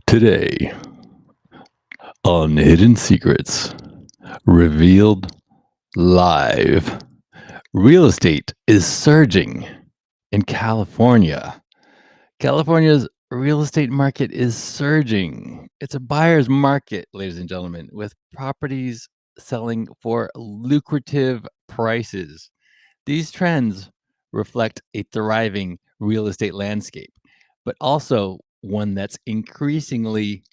Today on Hidden Secrets, revealed live. Real estate is surging in California. California's real estate market is surging. It's a buyer's market, ladies and gentlemen, with properties selling for lucrative prices. These trends reflect a thriving real estate landscape, but also one that's increasingly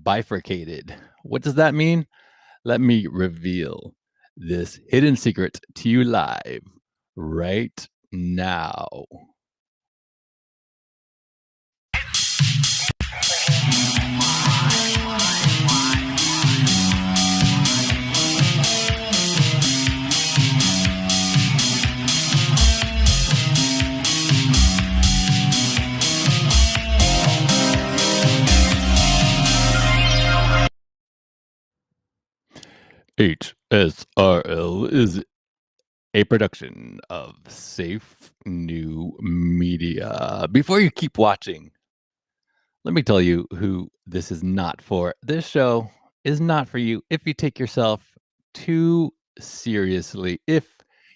bifurcated. What does that mean? Let me reveal this hidden secret to you live right now. HSRL is a production of Safe New Media. Before you keep watching, let me tell you who this is not for. This show is not for you if you take yourself too seriously. If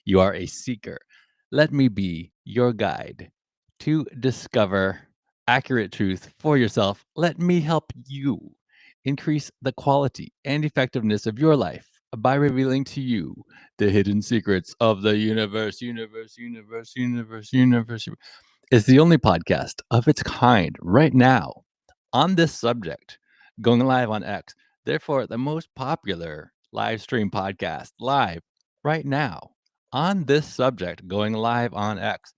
you are a seeker, let me be your guide to discover accurate truth for yourself. Let me help you increase the quality and effectiveness of your life by revealing to you the hidden secrets of the universe. It's the only podcast of its kind right now on this subject, going live on X. Therefore, the most popular live stream podcast live right now on this subject, going live on X.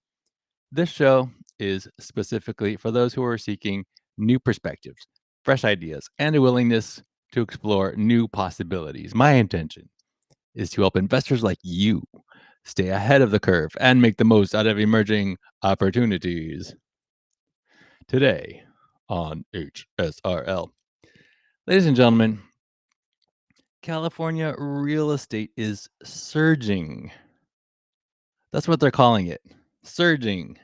This show is specifically for those who are seeking new perspectives, fresh ideas, and a willingness to explore new possibilities. My intention is to help investors like you stay ahead of the curve and make the most out of emerging opportunities. Today on HSRL. Ladies and gentlemen, California real estate is surging. That's what they're calling it. Surging.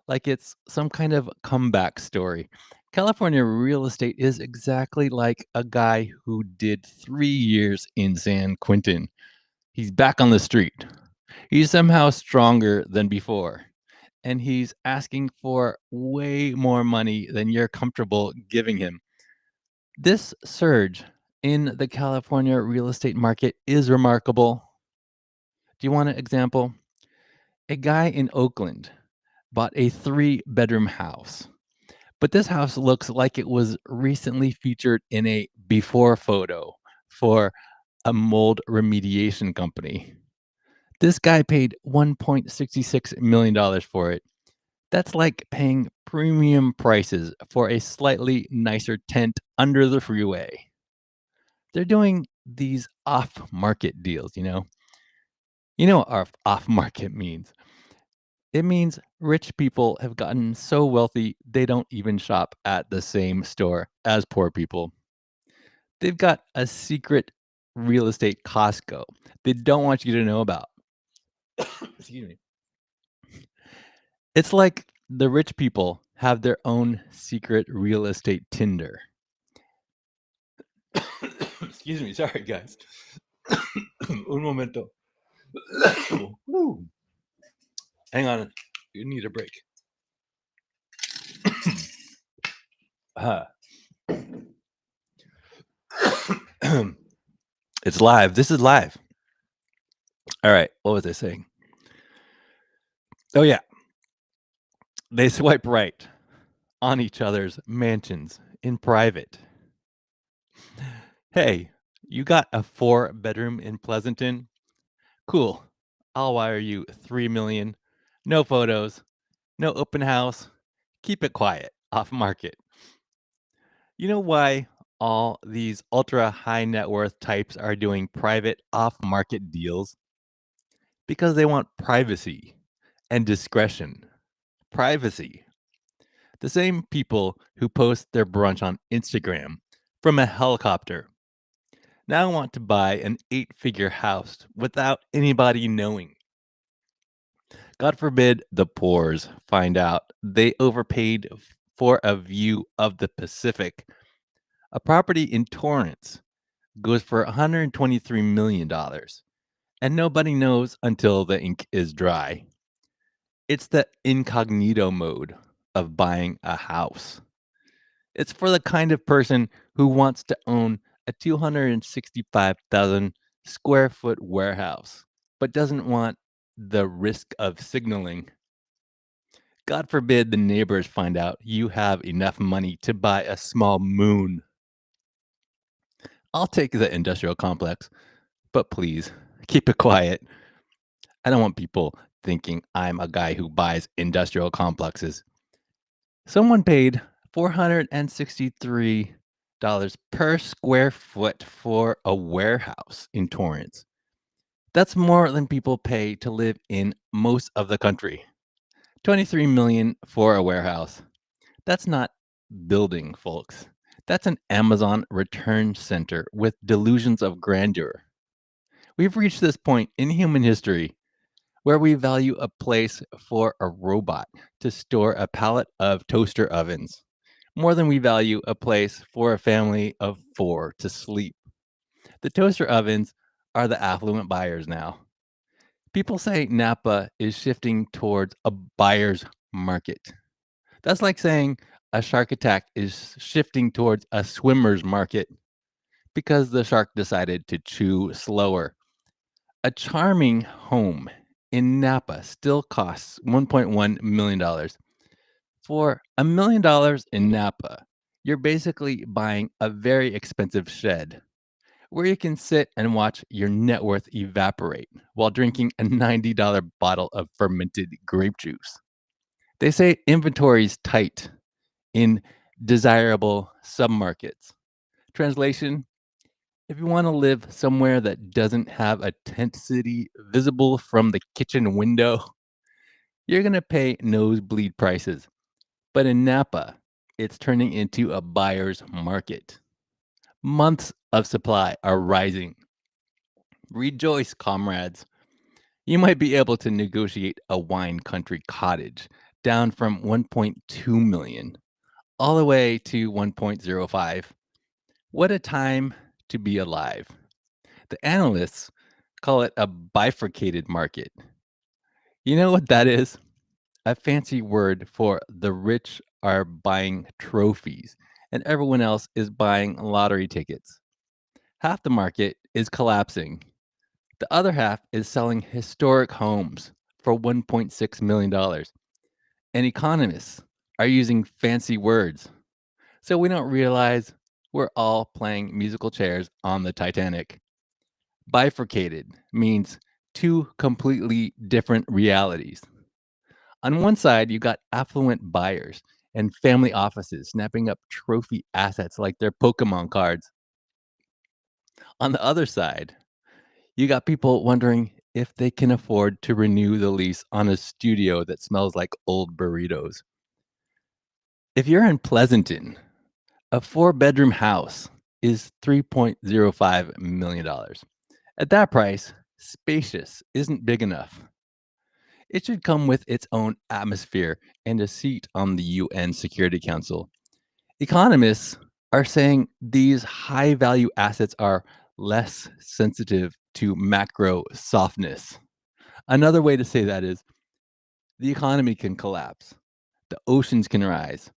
Like it's some kind of comeback story. California real estate is exactly like a guy who did 3 years in San Quentin. He's back on the street. He's somehow stronger than before. And he's asking for way more money than you're comfortable giving him. This surge in the California real estate market is remarkable. Do you want an example? A guy in Oakland bought a 3-bedroom house, but this house looks like it was recently featured in a before photo for a mold remediation company. This guy paid $1.66 million for it. That's like paying premium prices for a slightly nicer tent under the freeway. They're doing these off-market deals, you know? You know what off-market means. It means rich people have gotten so wealthy they don't even shop at the same store as poor people. They've got a secret real estate Costco they don't want you to know about. Excuse me. It's like the rich people have their own secret real estate Tinder. Excuse me, sorry guys. Un momento. Woo. Hang on, you need a break. It's live. This is live. All right. What was I saying? Oh, yeah. They swipe right on each other's mansions in private. Hey, you got a 4-bedroom in Pleasanton? Cool. I'll wire you 3 million. No photos, no open house. Keep it quiet, off market. You know why all these ultra high net worth types are doing private off market deals? Because they want privacy and discretion. Privacy. The same people who post their brunch on Instagram from a helicopter now want to buy an 8-figure house without anybody knowing. God forbid the poors find out they overpaid for a view of the Pacific A property in Torrance goes for $123 million, and nobody knows until the ink is dry. It's the incognito mode of buying a house. It's for the kind of person who wants to own a 265,000 square foot warehouse, but doesn't want the risk of signaling. God forbid the neighbors find out you have enough money to buy a small moon. I'll take the industrial complex, but please keep it quiet. I don't want people thinking I'm a guy who buys industrial complexes. Someone paid $463 per square foot for a warehouse in Torrance. That's more than people pay to live in most of the country. 23 million for a warehouse. That's not building, folks. That's an Amazon return center with delusions of grandeur. We've reached this point in human history where we value a place for a robot to store a pallet of toaster ovens more than we value a place for a family of four to sleep. The toaster ovens are the affluent buyers now. People say Napa is shifting towards a buyer's market. That's like saying a shark attack is shifting towards a swimmer's market because the shark decided to chew slower. A charming home in Napa still costs $1.1 million. For $1 million in Napa, you're basically buying a very expensive shed where you can sit and watch your net worth evaporate while drinking a $90 bottle of fermented grape juice. They say inventory is tight in desirable submarkets. Translation: if you want to live somewhere that doesn't have a tent city visible from the kitchen window, you're going to pay nosebleed prices. But in Napa, it's turning into a buyer's market. Months of supply are rising. Rejoice, comrades. You might be able to negotiate a wine country cottage down from 1.2 million all the way to 1.05. What a time to be alive. The analysts call it a bifurcated market. You know what that is? A fancy word for the rich are buying trophies and everyone else is buying lottery tickets. Half the market is collapsing. The other half is selling historic homes for $1.6 million. And economists are using fancy words so we don't realize we're all playing musical chairs on the Titanic. Bifurcated means two completely different realities. On one side, you got affluent buyers and family offices snapping up trophy assets like their Pokemon cards. On the other side, you got people wondering if they can afford to renew the lease on a studio that smells like old burritos. If you're in Pleasanton, a four-bedroom house is $3.05 million. At that price, spacious isn't big enough. It should come with its own atmosphere and a seat on the UN Security Council. Economists are saying these high value assets are less sensitive to macro softness. Another way to say that is the economy can collapse, the oceans can rise,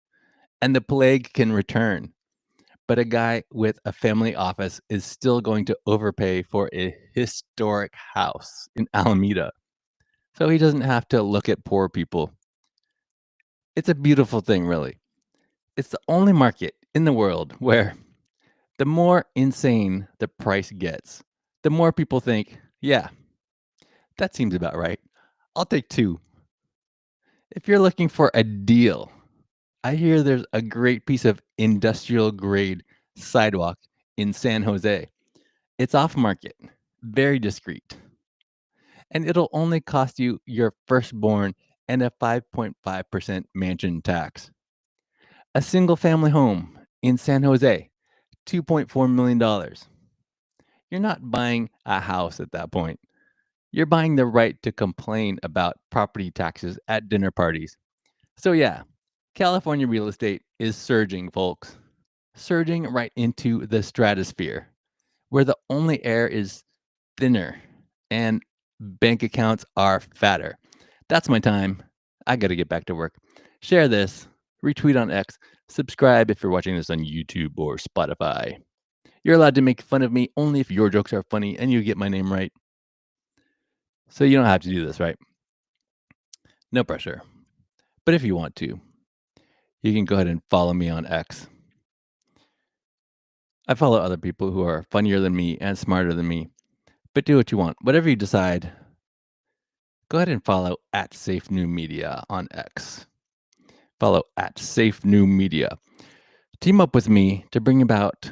and the plague can return. But a guy with a family office is still going to overpay for a historic house in Alameda. So he doesn't have to look at poor people. It's a beautiful thing, really. It's the only market in the world where the more insane the price gets, the more people think, yeah, that seems about right. I'll take two. If you're looking for a deal, I hear there's a great piece of industrial grade sidewalk in San Jose. It's off market, very discreet, and it'll only cost you your firstborn and a 5.5% mansion tax. A single family home in San Jose, $2.4 million. You're not buying a house at that point. You're buying the right to complain about property taxes at dinner parties. So, yeah, California real estate is surging, folks. surging right into the stratosphere, where the only air is thinner and bank accounts are fatter. That's my time. I got to get back to work. Share this, retweet on X, subscribe if you're watching this on YouTube or Spotify. You're allowed to make fun of me only if your jokes are funny and you get my name right. So you don't have to do this, right? No pressure. But if you want to, you can go ahead and follow me on X. I follow other people who are funnier than me and smarter than me, but do what you want. Whatever you decide, go ahead and follow at Safe New Media on X. Follow at Safe New Media. Team up with me to bring about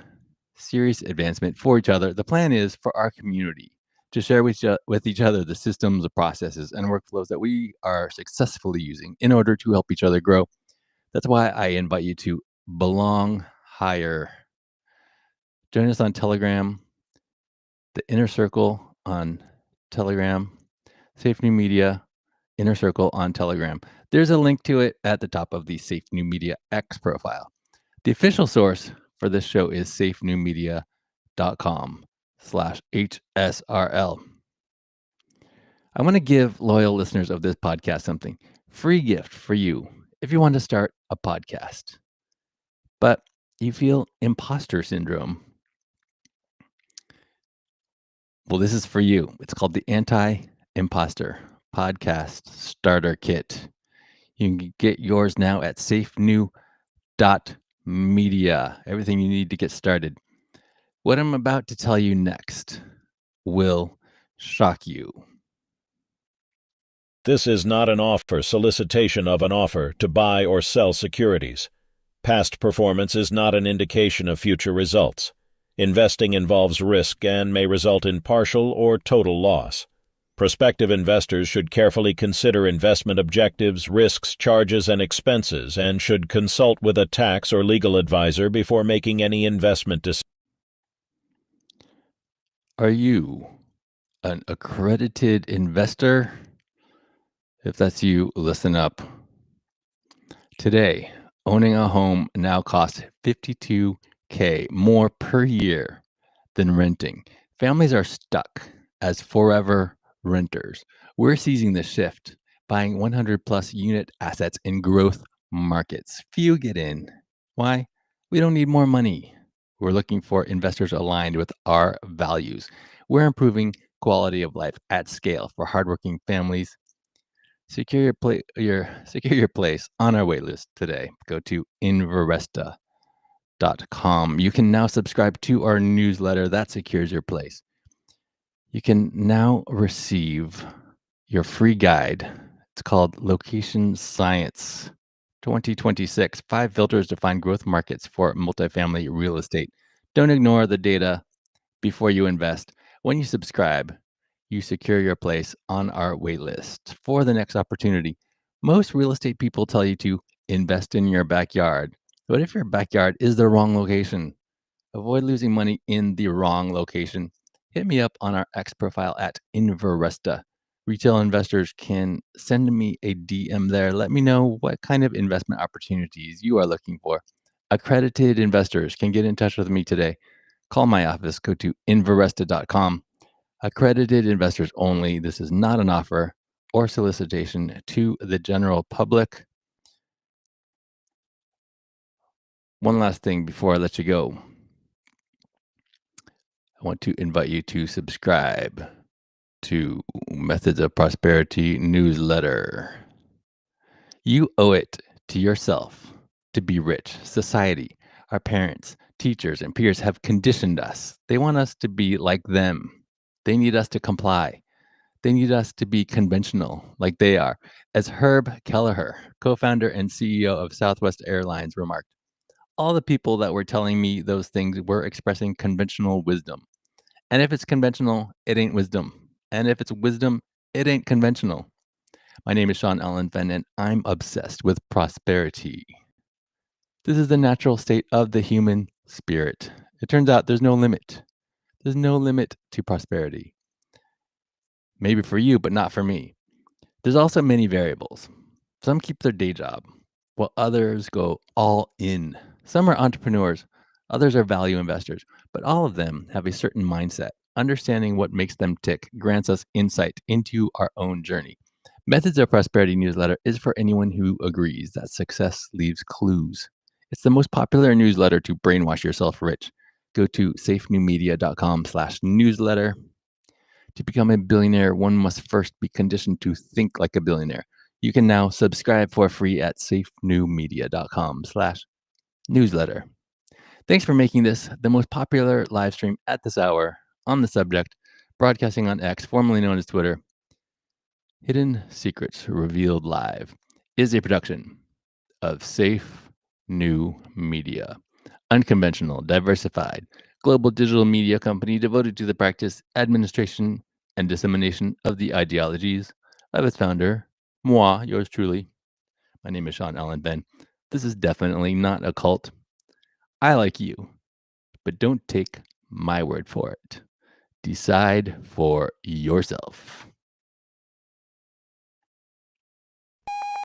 serious advancement for each other. The plan is for our community to share with each other the systems, the processes, and workflows that we are successfully using in order to help each other grow. That's why I invite you to belong higher. Join us on Telegram, the Inner Circle on Telegram, Safe New Media, Inner Circle on Telegram. There's a link to it at the top of the Safe New Media X profile. The official source for this show is safenewmedia.com/HSRL. I want to give loyal listeners of this podcast something. Free gift for you if you want to start a podcast, but you feel imposter syndrome. Well, this is for you. It's called the Anti-Imposter Podcast Starter Kit. You can get yours now at safenew.media. Everything you need to get started. What I'm about to tell you next will shock you. This is not an offer, solicitation of an offer to buy or sell securities. Past performance is not an indication of future results. Investing involves risk and may result in partial or total loss. Prospective investors should carefully consider investment objectives, risks, charges, and expenses, and should consult with a tax or legal advisor before making any investment decision. Are you an accredited investor? If that's you, listen up. Today, owning a home now costs $52K more per year than renting. Families are stuck as forever renters. We're seizing the shift, buying 100 plus unit assets in growth markets. Few get in. Why? We don't need more money. We're looking for investors aligned with our values. We're improving quality of life at scale for hardworking families. Secure your place on our waitlist today. Go to Inveresta.com. You can now subscribe to our newsletter that secures your place. You can now receive your free guide. It's called Location Science 2026, 5 filters to find growth markets for multifamily real estate. Don't ignore the data before you invest. When you subscribe, you secure your place on our wait list for the next opportunity. Most real estate people tell you to invest in your backyard. What if your backyard is the wrong location? Avoid losing money in the wrong location. Hit me up on our X profile at Inveresta. Retail investors can send me a DM there. Let me know what kind of investment opportunities you are looking for. Accredited investors can get in touch with me today. Call my office. Go to Inveresta.com. Accredited investors only. This is not an offer or solicitation to the general public. One last thing before I let you go. I want to invite you to subscribe to Methods of Prosperity newsletter. You owe it to yourself to be rich. Society, our parents, teachers, and peers have conditioned us. They want us to be like them. They need us to comply. They need us to be conventional like they are. As Herb Kelleher, co-founder and CEO of Southwest Airlines, remarked, all the people that were telling me those things were expressing conventional wisdom. And if it's conventional, it ain't wisdom. And if it's wisdom, it ain't conventional. My name is Sean Allen Fenn, and I'm obsessed with prosperity. This is the natural state of the human spirit. It turns out there's no limit. There's no limit to prosperity. Maybe for you, but not for me. There's also many variables. Some keep their day job, while others go all in. Some are entrepreneurs, Others are value investors, but all of them have a certain mindset. Understanding what makes them tick grants us insight into our own journey. Methods of Prosperity newsletter is for anyone who agrees that success leaves clues. It's the most popular newsletter to brainwash yourself rich. Go to safenewmedia.com/newsletter. To become a billionaire, one must first be conditioned to think like a billionaire. You can now subscribe for free at safenewmedia.com/newsletter. Thanks for making this the most popular live stream at this hour on the subject, broadcasting on X, formerly known as Twitter. Hidden Secrets Revealed Live is a production of Safe New Media, unconventional, diversified, global digital media company devoted to the practice, administration, and dissemination of the ideologies of its founder, moi, yours truly. My name is Sean Allen Fenn. This is definitely not a cult. I like you, but don't take my word for it. Decide for yourself.